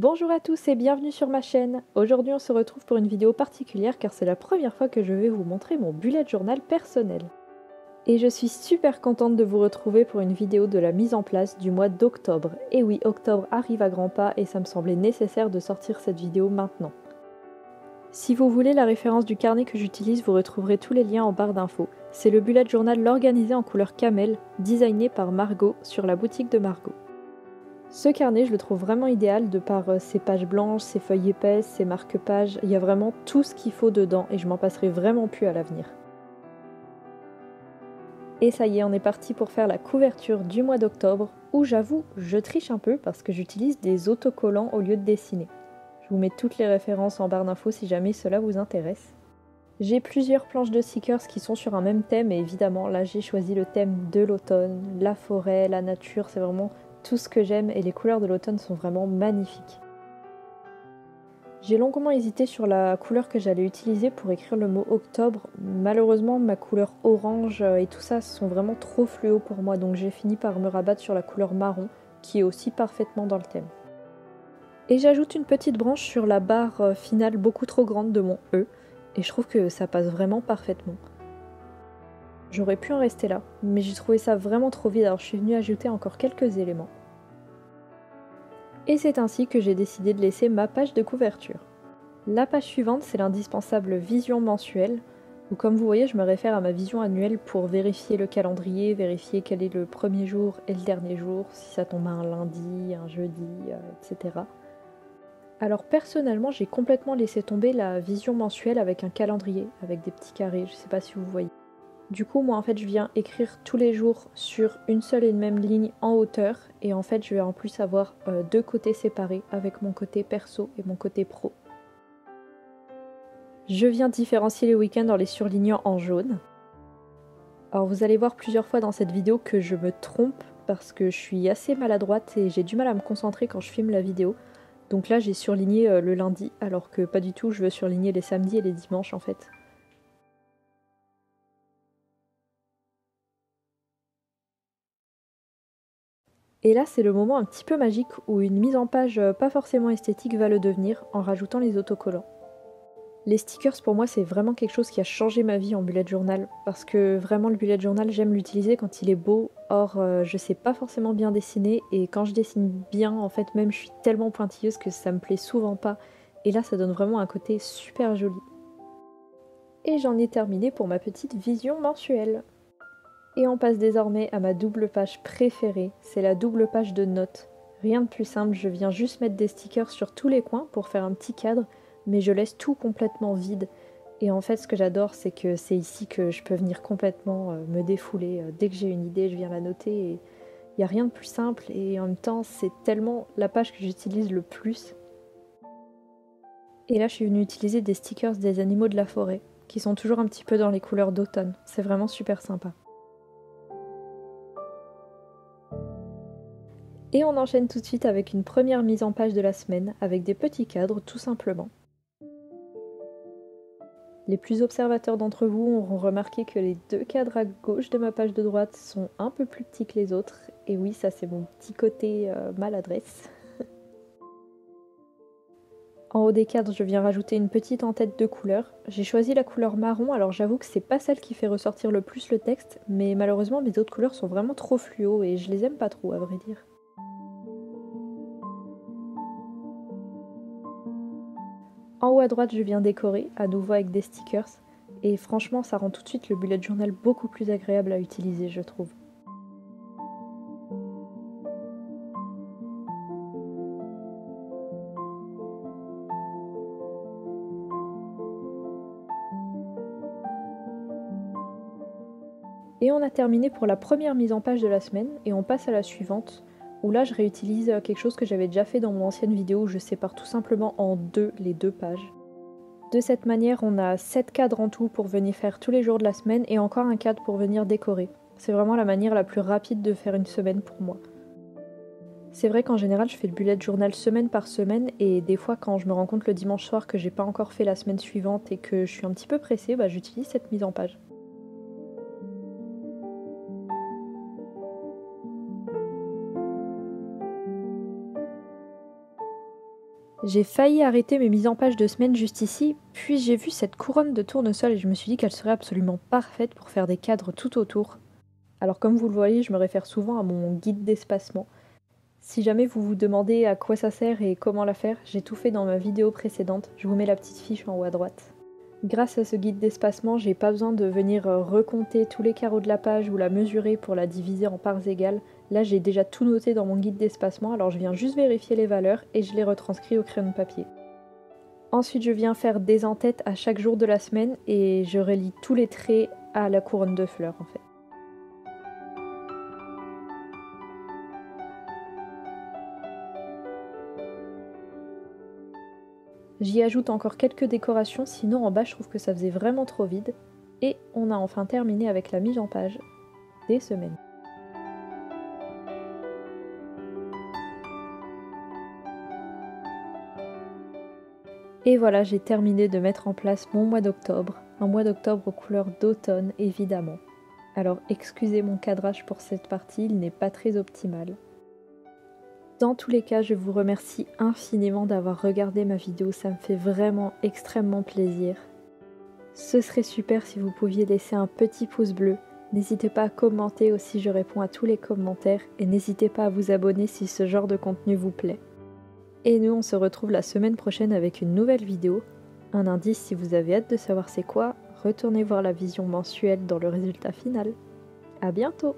Bonjour à tous et bienvenue sur ma chaîne. Aujourd'hui on se retrouve pour une vidéo particulière car c'est la première fois que je vais vous montrer mon bullet journal personnel. Et je suis super contente de vous retrouver pour une vidéo de la mise en place du mois d'octobre. Et oui, octobre arrive à grands pas et ça me semblait nécessaire de sortir cette vidéo maintenant. Si vous voulez la référence du carnet que j'utilise, vous retrouverez tous les liens en barre d'infos. C'est le bullet journal L'Organisé en couleur camel, designé par Margot sur la boutique de Margot. Ce carnet, je le trouve vraiment idéal de par ses pages blanches, ses feuilles épaisses, ses marque-pages. Il y a vraiment tout ce qu'il faut dedans et je m'en passerai vraiment plus à l'avenir. Et ça y est, on est parti pour faire la couverture du mois d'octobre où j'avoue, je triche un peu parce que j'utilise des autocollants au lieu de dessiner. Je vous mets toutes les références en barre d'infos si jamais cela vous intéresse. J'ai plusieurs planches de stickers qui sont sur un même thème et évidemment là j'ai choisi le thème de l'automne, la forêt, la nature, c'est vraiment tout ce que j'aime et les couleurs de l'automne sont vraiment magnifiques. J'ai longuement hésité sur la couleur que j'allais utiliser pour écrire le mot octobre. Malheureusement ma couleur orange et tout ça sont vraiment trop fluo pour moi donc j'ai fini par me rabattre sur la couleur marron qui est aussi parfaitement dans le thème. Et j'ajoute une petite branche sur la barre finale beaucoup trop grande de mon E et je trouve que ça passe vraiment parfaitement. J'aurais pu en rester là, mais j'ai trouvé ça vraiment trop vide alors je suis venue ajouter encore quelques éléments. Et c'est ainsi que j'ai décidé de laisser ma page de couverture. La page suivante, c'est l'indispensable vision mensuelle, où comme vous voyez, je me réfère à ma vision annuelle pour vérifier le calendrier, vérifier quel est le premier jour et le dernier jour, si ça tombe un lundi, un jeudi, etc. Alors personnellement, j'ai complètement laissé tomber la vision mensuelle avec un calendrier, avec des petits carrés, je sais pas si vous voyez. Du coup, moi en fait, je viens écrire tous les jours sur une seule et même ligne en hauteur et en fait, je vais en plus avoir deux côtés séparés avec mon côté perso et mon côté pro. Je viens différencier les week-ends en les surlignant en jaune. Alors vous allez voir plusieurs fois dans cette vidéo que je me trompe parce que je suis assez maladroite et j'ai du mal à me concentrer quand je filme la vidéo. Donc là, j'ai surligné le lundi alors que pas du tout, je veux surligner les samedis et les dimanches en fait. Et là, c'est le moment un petit peu magique où une mise en page pas forcément esthétique va le devenir en rajoutant les autocollants. Les stickers pour moi c'est vraiment quelque chose qui a changé ma vie en bullet journal parce que vraiment le bullet journal j'aime l'utiliser quand il est beau, or je sais pas forcément bien dessiner et quand je dessine bien en fait même je suis tellement pointilleuse que ça me plaît souvent pas et là ça donne vraiment un côté super joli. Et j'en ai terminé pour ma petite vision mensuelle. Et on passe désormais à ma double page préférée, c'est la double page de notes. Rien de plus simple, je viens juste mettre des stickers sur tous les coins pour faire un petit cadre, mais je laisse tout complètement vide. Et en fait, ce que j'adore, c'est que c'est ici que je peux venir complètement me défouler. Dès que j'ai une idée, je viens la noter et il n'y a rien de plus simple et en même temps, c'est tellement la page que j'utilise le plus. Et là, je suis venue utiliser des stickers des animaux de la forêt, qui sont toujours un petit peu dans les couleurs d'automne. C'est vraiment super sympa. Et on enchaîne tout de suite avec une première mise en page de la semaine, avec des petits cadres tout simplement. Les plus observateurs d'entre vous auront remarqué que les deux cadres à gauche de ma page de droite sont un peu plus petits que les autres. Et oui, ça c'est mon petit côté maladresse. En haut des cadres, je viens rajouter une petite en-tête de couleur. J'ai choisi la couleur marron, alors j'avoue que c'est pas celle qui fait ressortir le plus le texte, mais malheureusement mes autres couleurs sont vraiment trop fluo et je les aime pas trop à vrai dire. En haut à droite, je viens décorer, à nouveau avec des stickers, et franchement, ça rend tout de suite le bullet journal beaucoup plus agréable à utiliser, je trouve. Et on a terminé pour la première mise en page de la semaine, et on passe à la suivante, où là je réutilise quelque chose que j'avais déjà fait dans mon ancienne vidéo, où je sépare tout simplement en deux les deux pages. De cette manière, on a 7 cadres en tout pour venir faire tous les jours de la semaine et encore un cadre pour venir décorer. C'est vraiment la manière la plus rapide de faire une semaine pour moi. C'est vrai qu'en général, je fais le bullet journal semaine par semaine et des fois quand je me rends compte le dimanche soir que j'ai pas encore fait la semaine suivante et que je suis un petit peu pressée, j'utilise cette mise en page. J'ai failli arrêter mes mises en page de semaine juste ici, puis j'ai vu cette couronne de tournesol et je me suis dit qu'elle serait absolument parfaite pour faire des cadres tout autour. Alors comme vous le voyez, je me réfère souvent à mon guide d'espacement. Si jamais vous vous demandez à quoi ça sert et comment la faire, j'ai tout fait dans ma vidéo précédente, je vous mets la petite fiche en haut à droite. Grâce à ce guide d'espacement, j'ai pas besoin de venir recompter tous les carreaux de la page ou la mesurer pour la diviser en parts égales. Là, j'ai déjà tout noté dans mon guide d'espacement, alors je viens juste vérifier les valeurs et je les retranscris au crayon de papier. Ensuite, je viens faire des en-têtes à chaque jour de la semaine et je relie tous les traits à la couronne de fleurs en fait. J'y ajoute encore quelques décorations, sinon en bas je trouve que ça faisait vraiment trop vide. Et on a enfin terminé avec la mise en page des semaines. Et voilà, j'ai terminé de mettre en place mon mois d'octobre. Un mois d'octobre aux couleurs d'automne évidemment. Alors excusez mon cadrage pour cette partie, il n'est pas très optimal. Dans tous les cas, je vous remercie infiniment d'avoir regardé ma vidéo, ça me fait vraiment extrêmement plaisir. Ce serait super si vous pouviez laisser un petit pouce bleu. N'hésitez pas à commenter aussi, je réponds à tous les commentaires et n'hésitez pas à vous abonner si ce genre de contenu vous plaît. Et nous, on se retrouve la semaine prochaine avec une nouvelle vidéo. Un indice, si vous avez hâte de savoir c'est quoi, retournez voir la vision mensuelle dans le résultat final. À bientôt!